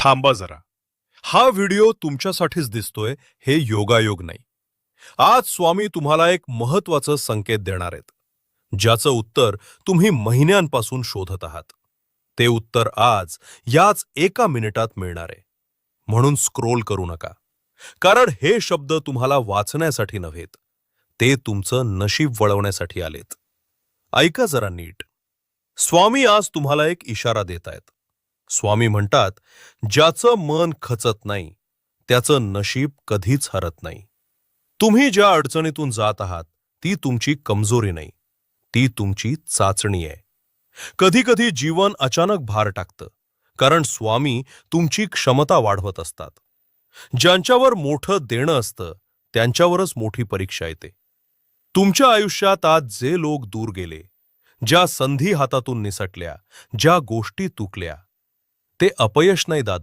थांबा जरा. हा व्हिडिओ तुमच्यासाठीच दिसतोय हे योगायोग नाही. आज स्वामी तुम्हाला एक महत्वाचं संकेत देणार आहेत, ज्याचं उत्तर तुम्ही महिन्यांपासून शोधत आहात. ते उत्तर आज याच एका मिनिटात मिळणार आहे. म्हणून स्क्रोल करू नका, कारण हे शब्द तुम्हाला वाचण्यासाठी नव्हेत, ते तुमचं नशीब वळवण्यासाठी आलेत. ऐका जरा नीट. स्वामी आज तुम्हाला एक इशारा देत आहेत. स्वामी म्हणतात, ज्याचं मन खचत नाही त्याचं नशीब कधीच हरत नाही. तुम्ही ज्या अडचणीतून जात आहात ती तुमची कमजोरी नाही, ती तुमची चाचणी आहे. कधी कधी जीवन अचानक भार टाकतं, कारण स्वामी तुमची क्षमता वाढवत असतात. ज्यांच्यावर मोठं देणं असतं त्यांच्यावरच मोठी परीक्षा येते. तुमच्या आयुष्यात आज जे लोक दूर गेले, ज्या संधी हातातून निसटल्या, ज्या गोष्टी तुकल्या, ते अपयश नाही दादा,